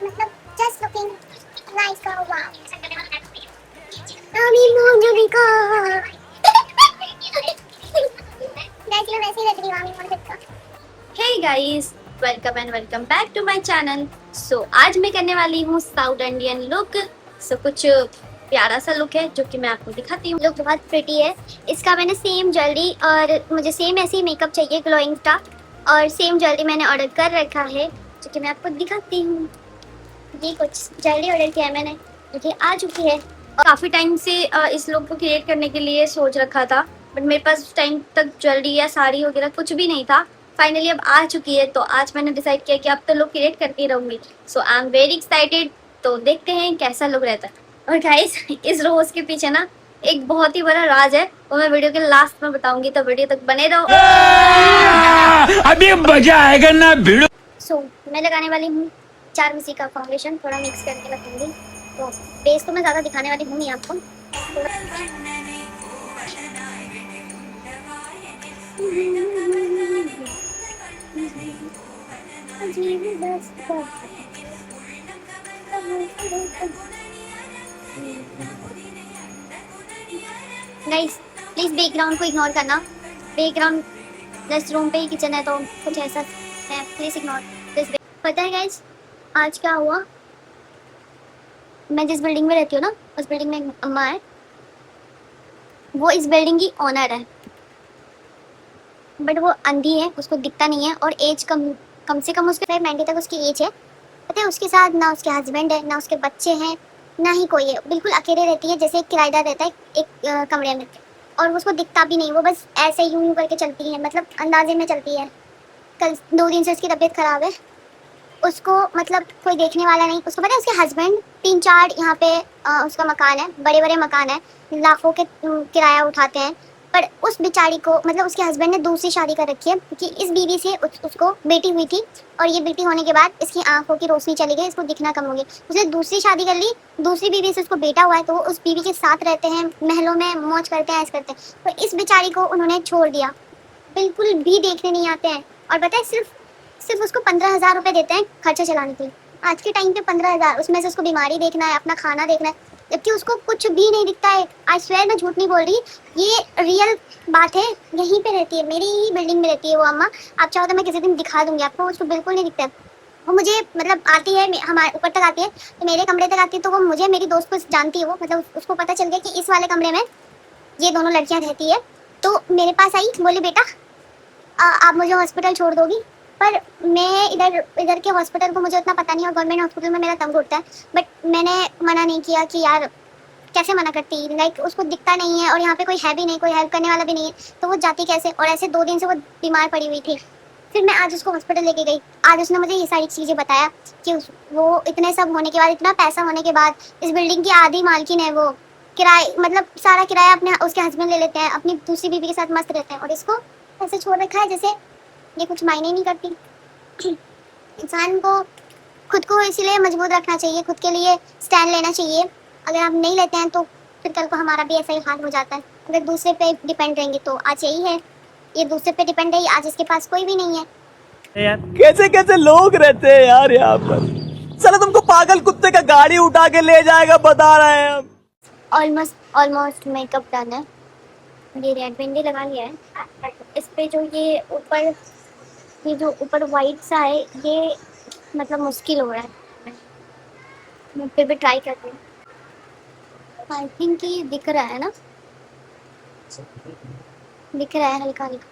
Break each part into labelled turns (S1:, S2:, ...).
S1: मतलब just looking nice girl, wow. अभी मोनिका वैसे वैसे लग रही है Monika.
S2: Hey guys, welcome and welcome back to my channel. So आज मैं करने वाली हूँ साउथ इंडियन लुक। कुछ प्यारा सा लुक है जो कि मैं आपको दिखाती हूँ।
S1: लुक बहुत प्रिटी है इसका। मैंने सेम ज्वेलरी और मुझे सेम ऐसी मेकअप चाहिए ग्लोइंग का, और सेम ज्वेलरी मैंने ऑर्डर कर रखा है जो कि मैं आपको दिखाती हूँ। ये कुछ ज्वेलरी ऑर्डर किया है मैंने जो कि आ चुकी है।
S2: काफी टाइम से इस लुक को क्रिएट करने के लिए सोच रखा था, बट मेरे पास उस टाइम तक ज्वेलरी या साड़ी वगैरह कुछ भी नहीं था। फाइनली अब आ चुकी है, तो आज मैंने डिसाइड किया कि अब तो लुक क्रिएट करके रहूंगी। सो आई एम वेरी एक्साइटेड। तो देखते हैं कैसा लुक रहता है। और गाइस, इस रोज के पीछे ना एक बहुत ही बड़ा राज है, वो मैं वीडियो के लास्ट में बताऊंगी, तो वीडियो तक बने रहो।
S3: अभी मजा आएगा ना भिड़ो।
S1: सो मैं लगाने वाली हूँ 4 का फाउंडेशन, थोड़ा मिक्स करके रखूंगी। तो बेस तो मैं ज़्यादा दिखाने वाली हूँ नहीं आपको। गाइस प्लीज बैकग्राउंड को इग्नोर करना। बैकग्राउंड रेस्ट रूम पे ही किचन है तो कुछ ऐसा है, प्लीज इग्नोर दिस। पता है गाइस आज क्या हुआ? मैं जिस बिल्डिंग में रहती हूँ ना, उस बिल्डिंग में एक अम्मा है, वो इस बिल्डिंग की ओनर है, बट वो अंधी है, उसको दिखता नहीं है, और एज कम कम से कम उसके 90 तक उसकी एज है। पता है उसके साथ ना उसके हस्बैंड है, ना उसके बच्चे हैं, ना ही कोई है। बिल्कुल अकेले रहती है, जैसे एक किराएदार रहता है एक कमरे में, और उसको दिखता भी नहीं। वो बस ऐसे यूं यूं करके चलती है, मतलब अंदाजे में चलती है। कल 2 दिन से उसकी तबीयत खराब है, उसको मतलब कोई देखने वाला नहीं। उसको पता है उसके हस्बैंड 3-4 यहाँ पे उसका मकान है, बड़े बड़े मकान है, लाखों के किराया उठाते हैं। पर उस बेचारी को, मतलब उसके हस्बैंड ने दूसरी शादी कर रखी है, क्योंकि इस बीवी से उसको बेटी हुई थी, और ये बेटी होने के बाद इसकी आंखों की रोशनी चली गई, इसको दिखना कम हो गया। उसने दूसरी शादी कर ली, दूसरी बीवी से उसको बेटा हुआ है, तो वो उस बीवी के साथ रहते हैं, महलों में मौज करते हैं, ऐसे करते हैं। तो इस बेचारी को उन्होंने छोड़ दिया, बिल्कुल भी देखने नहीं आते हैं। और पता है सिर्फ सिर्फ उसको 15,000 रुपये देते हैं खर्चा चलाने के लिए। आज के टाइम पे 15,000, उसमें से उसको बीमारी देखना है, अपना खाना देखना है, जबकि उसको कुछ भी नहीं दिखता है। आई स्वेयर, मैं झूठ नहीं बोल रही, ये रियल बात है। यहीं पे रहती है, मेरी ही बिल्डिंग में रहती है वो अम्मा। आप चाहो तो मैं किसी दिन दिखा दूंगी आपको, उसको बिल्कुल नहीं दिखता है। वो मुझे मतलब आती है, हमारे ऊपर तक आती है, तो मेरे कमरे तक आती है, तो वो मुझे, मेरी दोस्त को जानती है वो, मतलब उसको पता चल गया कि इस वाले कमरे में ये दोनों लड़कियां रहती है। तो मेरे पास आई, बोली बेटा आप मुझे हॉस्पिटल छोड़ दोगी? पर मैं इधर इधर के हॉस्पिटल को मुझे उतना पता नहीं, और गवर्नमेंट हॉस्पिटल में मेरा दम घुटता है। बट मैंने मना नहीं किया कि यार कैसे मना करती, लाइक उसको दिखता नहीं है, और यहाँ पे कोई है भी नहीं, कोई हेल्प करने वाला भी नहीं है, तो वो जाती कैसे? और ऐसे 2 दिन से वो बीमार पड़ी हुई थी। फिर मैं आज उसको हॉस्पिटल लेके गई। आज उसने मुझे ये सारी चीज़ें बताया कि वो इतने सब होने के बाद, इतना पैसा होने के बाद, इस बिल्डिंग की आधी मालकिन है वो, किराए मतलब सारा किराया अपने उसके हस्बैंड ले लेते हैं, अपनी दूसरी बीवी के साथ मस्त रहते हैं, और इसको ऐसे छोड़ रखा है जैसे ये कुछ मायने नहीं करती। इंसान को खुद को इसीलिए मजबूत रखना चाहिए, खुद के लिए स्टैंड लेना चाहिए। अगर आप नहीं लेते हैं तो फिर कल को हमारा भी ऐसा ही हाल हो जाता है। अगर दूसरे पे डिपेंड रहेंगे तो आज यही है, ये दूसरे पे डिपेंड है, आज इसके पास कोई भी नहीं है।
S4: यार कैसे कैसे लोग रहते हैं यार यहाँ पर। चलो तुमको पागल कुत्ते का गाड़ी उठा के ले जाएगा, बता रहे हैं हम।
S1: ऑलमोस्ट मेकअप डन है। ये रेड बिंदी लगा लिया है। इस पे जो ये जो ऊपर वाइट सा है, ये मतलब मुश्किल हो रहा है, मैं फिर भी ट्राई करती हूँ। आई थिंक ये दिख रहा है ना, दिख रहा है हल्का हल्का।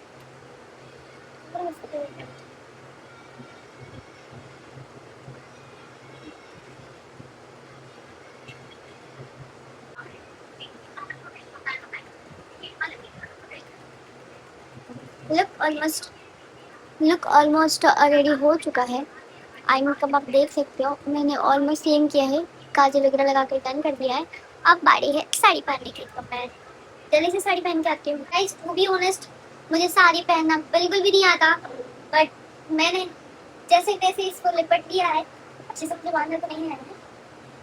S1: लुक ऑलमोस्ट रेडी हो चुका है। आई मेकअप आप देख सकते हो, मैंने ऑलमोस्ट सेम किया है, काजल वगैरह लगा कर डन कर दिया है। अब बारी है साड़ी पहनने की, तो मैं जल्दी से साड़ी पहन के आती हूँ। गाइस टू बी ऑनेस्ट, मुझे साड़ी पहनना बिल्कुल भी नहीं आता, बट मैंने जैसे तैसे इसको लिपट लिया है। अच्छे से मुझे बांधना तो नहीं है,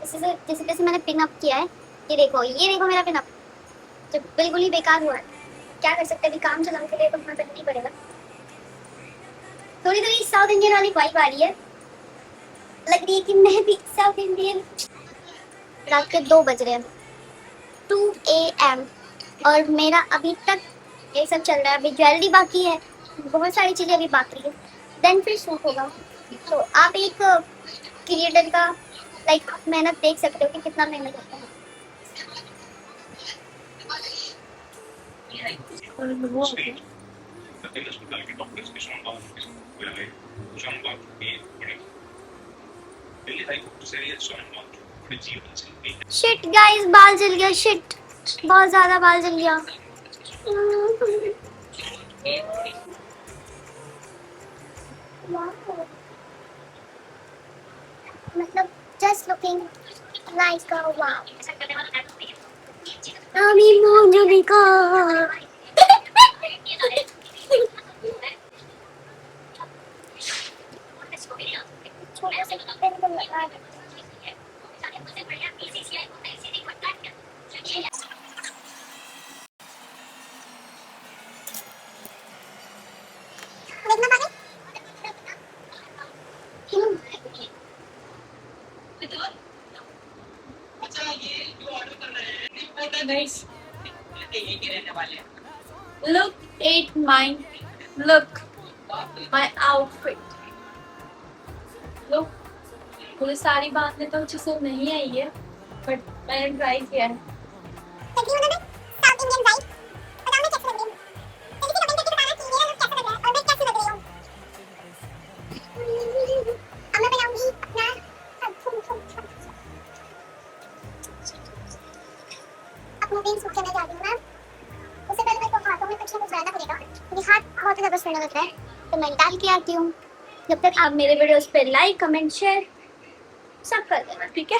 S1: जैसे तैसे मैंने पिनअप किया है। ये देखो मेरा पिनअप, जो बिल्कुल ही बेकार हुआ है। क्या कर सकते हैं, अभी काम चलाने के लिए तो हमें पहनना ही पड़ेगा। थोड़ी थोड़ी साउथ इंडियन वाली वाइब आ रही है। लग रही है कि मैं भी साउथ इंडियन। रात के 2 बज रहे हैं, 2 AM, और मेरा अभी तक ये सब चल रहा है। अभी ज्वेलरी बाकी है, बहुत सारी चीजें अभी बाकी है, देन फिर शूट होगा। तो आप एक क्रिएटर का लाइक मेहनत देख सकते हो कि कितना मेहनत होता है। शिट गाइस, बाल जल गया, शिट, बहुत ज्यादा बाल जल गया। मतलब जस्ट लुकिंग लाइक अ वाव। আমি মঞ্জুলিকা। छोटे से पेन को लगा दे। देखना पागे?
S2: Look at my look, my outfit. Look, मुझे साड़ी बांधने तो अच्छे से नहीं आई है, बट मैंने ट्राई किया है।
S1: कैसी हो ना साउथ इंडियन वाइब? बताओ मैं कैसे लग रही हूँ? जल्दी से कमेंट करके बताना कि मेरा लुक कैसा लग रहा है और मैं कैसे लग रही हूँ। अब मैं बनाऊंगी अपना अपना दिन सूट करने जा रही हूँ ना। उससे पहले मेरे को हाथों में कुछ ना कुछ डालना पड़ेगा, क्योंकि हाथ बहुत ज़्यादा स्वेट लग रहा है। तो मैं डाल के आती हूँ। जब तक
S2: आप मेरे वीडियोस पे लाइक, कमेंट, शेयर सब कर देना, ठीक है?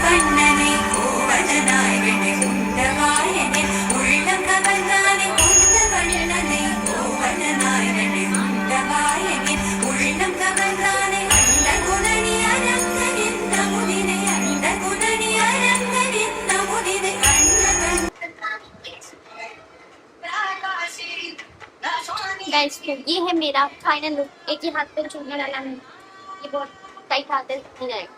S5: வண்ணனை கோவலனாய் வெண்குந்தவாயனே உள்ளம் கவர்ந்தானே குந்த வண்ணனை கோவலனாய் வெண்குந்தவாயனே உள்ளம் கவர்ந்தானே அண்ட குணனி அரங்கனின் நமுதினை அண்ட குணனி அரங்கனின் நமுதினை அண்ணவன்
S1: गाइस ये है मेरा फाइनल लुक। एक ही हाथ पे चूड़ियां डाला है, ये बहुत टाइट हाथ है, नहीं जाएगा।